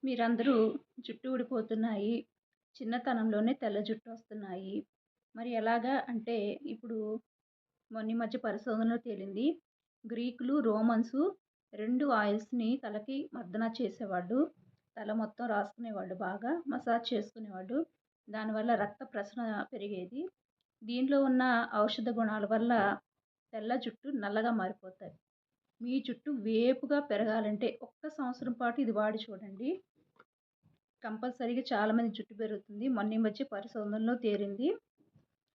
మీరందరూ జుట్టు ఊడిపోతున్నాయి. చిన్నతనంలోనే తెల్ల జుట్టు వస్తున్నాయి. మరి ఎలాగా అంటే ఇప్పుడు మొన్న ఈ మధ్య పరిశోధనలో తేలింది. గ్రీకులు, రోమన్సు 2 ఆయిల్స్‌ని తలకి మర్దన చేసేవాళ్ళు. తల మొత్తం రాసుకునేవాళ్ళు బాగా. మసాజ్ చేసుకునేవాళ్ళు. దానివల్ల రక్త ప్రసరణ పెరిగేది. దీనిలో ఉన్న ఔషధ గుణాల వల్ల తెల్ల జుట్టు నల్లగా మారిపోతాయి. మీ జుట్టు వేపుగా పెరగాలంటే ఒక్క సంవత్సరం పాటు ఇది వాడి చూడండి. కంపల్సరీగా చాలామంది జుట్టు పెరుగుతుంది. మొన్న ఈ మధ్య పరిశోధనలో తేలింది.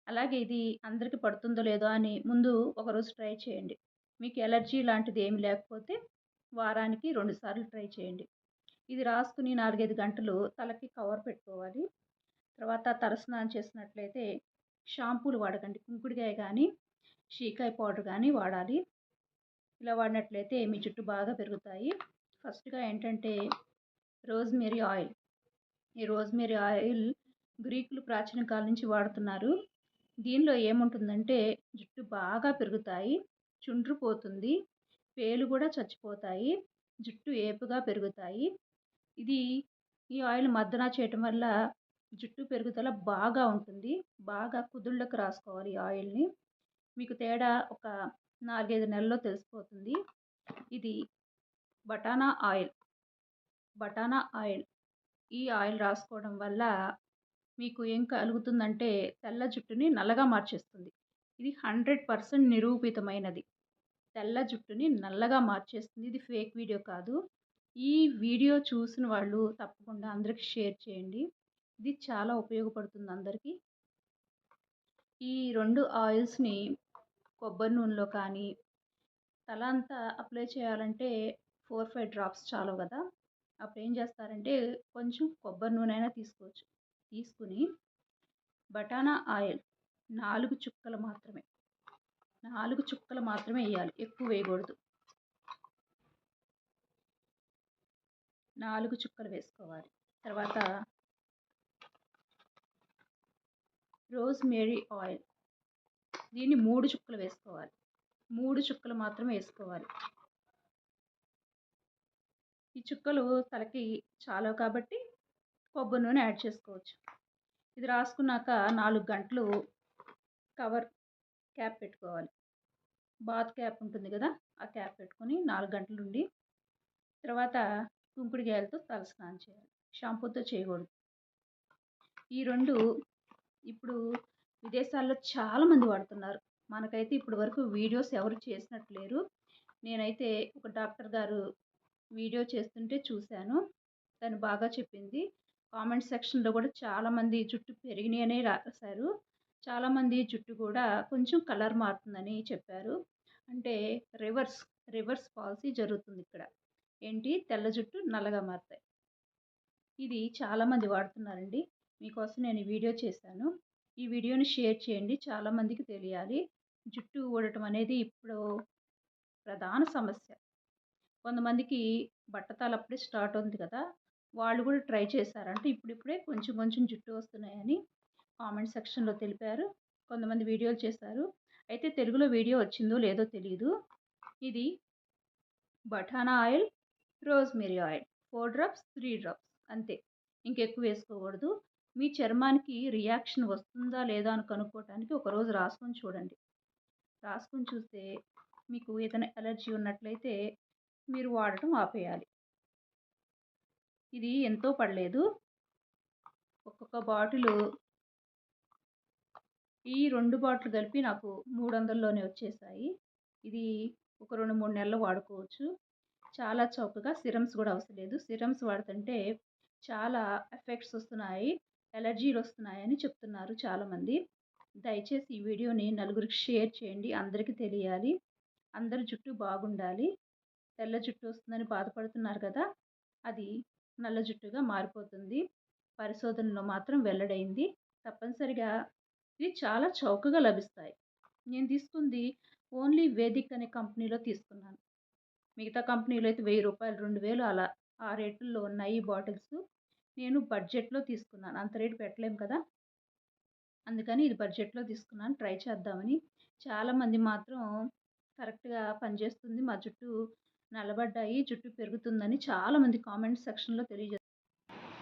అలాగే ఇది అందరికి పడుతుందో లేదో అని ముందు ఒకరోజు ట్రై చేయండి. మీకు ఎలర్జీ లాంటిది ఏమి లేకపోతే వారానికి 2 సార్లు ట్రై చేయండి. ఇది రాసుకుని 4, 5 గంటలు తలకి కవర్ పెట్టుకోవాలి. తర్వాత తలస్నానం చేసినట్లయితే షాంపూలు వాడకండి. కుంకుడుకాయ గానీ, షీకాయ పౌడర్ గానీ వాడాలి. ఇలా వాడినట్లయితే మీ జుట్టు బాగా పెరుగుతాయి. ఫస్ట్‌గా ఏంటంటే రోజ్‌మెరీ ఆయిల్. ఈ రోజ్‌మెరీ ఆయిల్ గ్రీకులు ప్రాచీన కాలం నుంచి వాడుతున్నారు. దీనిలో ఏముంటుందంటే జుట్టు బాగా పెరుగుతాయి, చుండ్రు పోతుంది, పేలు కూడా చచ్చిపోతాయి, జుట్టు ఏపుగా పెరుగుతాయి. ఇది ఈ ఆయిల్ మర్దన చేయటం వల్ల జుట్టు పెరుగుదల బాగా ఉంటుంది. బాగా కుదుళ్ళకి రాసుకోవాలి ఈ ఆయిల్‌ని. మీకు తేడా ఒక 4, 5 నెలల్లో తెలిసిపోతుంది. ఇది బటానా ఆయిల్. బటానా ఆయిల్. ఈ ఆయిల్ రాసుకోవడం వల్ల మీకు ఏం కలుగుతుందంటే తెల్ల జుట్టుని నల్లగా మార్చేస్తుంది. ఇది 100% నిరూపితమైనది. తెల్ల జుట్టుని నల్లగా మార్చేస్తుంది. ఇది ఫేక్ వీడియో కాదు. ఈ వీడియో చూసిన వాళ్ళు తప్పకుండా అందరికి షేర్ చేయండి. ఇది చాలా ఉపయోగపడుతుంది అందరికీ. ఈ 2 ఆయిల్స్‌ని కొబ్బరి నూనెలో కానీ, తల అంతా అప్లై చేయాలంటే 4, 5 డ్రాప్స్ చాలవు గదా! అప్పుడేం చేస్తారంటే కొంచెం కొబ్బరి నూనె అయినా తీసుకోవచ్చు. తీసుకొని బటానా ఆయిల్ 4 చుక్కలు మాత్రమే. 4 చుక్కలు మాత్రమే ఎయ్యాలి. ఎక్కువ వేయకూడదు. 4 చుక్కలు వేసుకోవాలి. తర్వాత రోజ్‌మెరీ ఆయిల్. దీన్ని 3 చుక్కలు వేసుకోవాలి. 3 చుక్కలు మాత్రమే ఏసుకోవాలి. ఈ చుక్కలు తలకి చాలవు కాబట్టి కొబ్బరి నూనె యాడ్ చేసుకోవచ్చు. ఇది రాసుకున్నాక 4 గంటలు కవర్ క్యాప్ పెట్టుకోవాలి. బాత్ క్యాప్ ఉంటుంది గదా! ఆ క్యాప్ పెట్టుకొని 4 గంటలుండి తర్వాత కుంకుడుకాయలతో తలస్నానం చేయాలి. షాంపూతో చేయకూడదు. ఈ 2 ఇప్పుడు విదేశాల్లో చాలామంది వాడుతున్నారు. మనకైతే ఇప్పటి వరకు వీడియోస్ ఎవరు చేసినట్టు లేరు. నేనైతే ఒక డాక్టర్ గారు వీడియో చేస్తుంటే చూశాను. తను బాగా చెప్పింది. కామెంట్ సెక్షన్‌లో కూడా చాలామంది జుట్టు పెరిగినాయి అనే రాసారు. చాలామంది జుట్టు కూడా కొంచెం కలర్ మారుతుందని చెప్పారు. అంటే రివర్స్, రివర్స్ పాలసీ జరుగుతుందిక్కడ. ఏంటి తెల్ల జుట్టు నల్లగా మారతాయి. ఇది చాలామంది వాడుతున్నారండి. మీకోసం నేను ఈ వీడియో చేశాను. ఈ వీడియోని షేర్ చేయండి. చాలామందికి తెలియాలి. జుట్టు ఊడటం అనేది ఇప్పుడు ప్రధాన సమస్య. కొంతమందికి బట్టతల అప్పుడే స్టార్ట్ అవుతుంది కదా! వాళ్ళు కూడా ట్రై చేశారు. అంటే ఇప్పుడిప్పుడే కొంచెం కొంచెం జుట్టు వస్తున్నాయని కామెంట్ సెక్షన్‌లో తెలిపారు. కొంతమంది వీడియోలు చేశారు. అయితే తెలుగులో వీడియో వచ్చిందో లేదో తెలీదు. ఇది batana oil, rosemary oil 4 drops, 3 drops అంతే. ఇంకెక్కువ వేసుకోకూడదు. మీ చర్మానికి రియాక్షన్ వస్తుందా లేదా అని కనుక్కోవటానికి ఒకరోజు రాసుకొని చూడండి. రాసుకొని చూస్తే మీకు ఏదైనా అలర్జీ ఉన్నట్లయితే మీరు వాడటం ఆపేయాలి. ఇది ఎంతో పడలేదు. ఒక్కొక్క బాటిలు ఈ 2 బాటిల్ కలిపి నాకు 300లోనే వచ్చేసాయి. ఇది ఒక 2, 3 నెలలు వాడుకోవచ్చు. చాలా చౌకగా సిరమ్స్ గూడా అవసరం లేదు. సిరమ్స్ వాడుతుంటే చాలా ఎఫెక్ట్స్ వస్తున్నాయి. అలర్జీలొస్తున్నాయని చెప్తున్నారు చాలామంది. దయచేసి ఈ వీడియోని నలుగురికి షేర్ చేయండి. అందరికీ తెలియాలి. అందరి జుట్టు బాగుండాలి. తెల్ల జుట్టు వస్తుందని బాధపడుతున్నారు కదా! అది నల్ల జుట్టుగా మారిపోతుంది. పరిశోధనలో మాత్రం వెల్లడైంది. తప్పనిసరిగా ఇవి చాలా చౌకగా లభిస్తాయి. నేను తీసుకుంది ఓన్లీ వేదిక్ అనే కంపెనీలో తీసుకున్నాను. మిగతా కంపెనీలో అయితే రూ. 1000, 2000 అలా ఆ రేటుల్లో ఉన్నాయి ఈ బాటిల్స్. నేను బడ్జెట్‌లో తీసుకున్నాను. అంత రేటు పెట్టలేము కదా! అందుకని ఇది బడ్జెట్‌లో తీసుకున్నాను. ట్రై చేద్దామని. చాలామంది మాత్రం కరెక్ట్‌గా పనిచేస్తుంది. మా జుట్టు నల్లబడ్డాయి, జుట్టు పెరుగుతుందని చాలామంది కామెంట్ సెక్షన్‌లో తెలియజేశారు.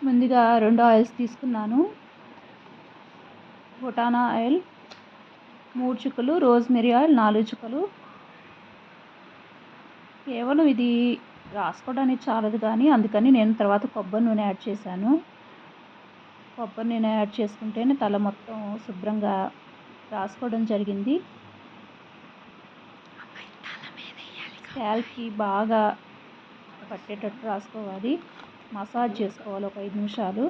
ముందుగా 2 ఆయిల్స్ తీసుకున్నాను. బొటానా ఆయిల్ 3 చుక్కలు, రోజ్మెరీ ఆయిల్ 4 చుక్కలు. కేవలం ఇది రాసుకోవడానికి చాలదు కానీ అందుకని నేను తర్వాత కొబ్బరి నూనె యాడ్ చేశాను. కొబ్బరి నూనె యాడ్ చేసుకుంటేనే తల మొత్తం శుభ్రంగా రాసుకోవడం జరిగింది. స్కాల్ప్కి బాగా పట్టేటట్టు రాసుకోవాలి. మసాజ్ చేసుకోవాలి ఒక 5 నిమిషాలు.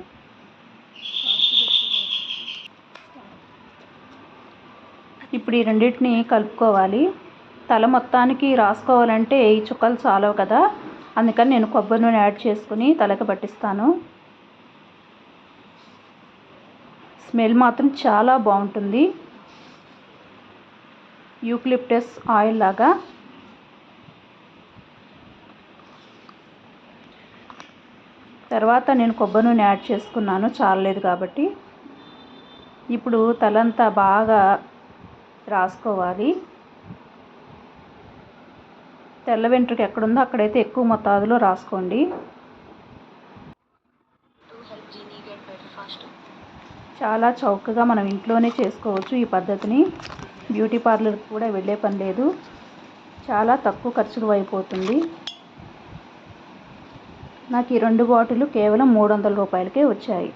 ఇప్పుడు ఈ రెండింటిని కలుపుకోవాలి. తల మొత్తానికి రాసుకోవాలంటే ఈ చుక్కలు చాలవు కదా, అందుకని నేను కొబ్బరి నూనె యాడ్ చేసుకుని తలకు పట్టిస్తాను. స్మెల్ మాత్రం చాలా బాగుంటుంది, యూకలిప్టస్ ఆయిల్ లాగా. తర్వాత నేను కొబ్బరి నూనె యాడ్ చేసుకున్నాను, చాలలేదు కాబట్టి. ఇప్పుడు తలంతా బాగా రాసుకోవాలి. తెల్ల వెంట్రుక ఎక్కడుందో అక్కడైతే ఎక్కువ మోతాదులో రాసుకోండి. చాలా చౌకగా మనం ఇంట్లోనే చేసుకోవచ్చు ఈ పద్ధతిని. బ్యూటీ పార్లర్కి కూడా వెళ్ళే పని లేదు. చాలా తక్కువ ఖర్చులు అయిపోతుంది. నాకు ఈ 2 బాటిల్ కేవలం 300 రూపాయలకే వచ్చాయి.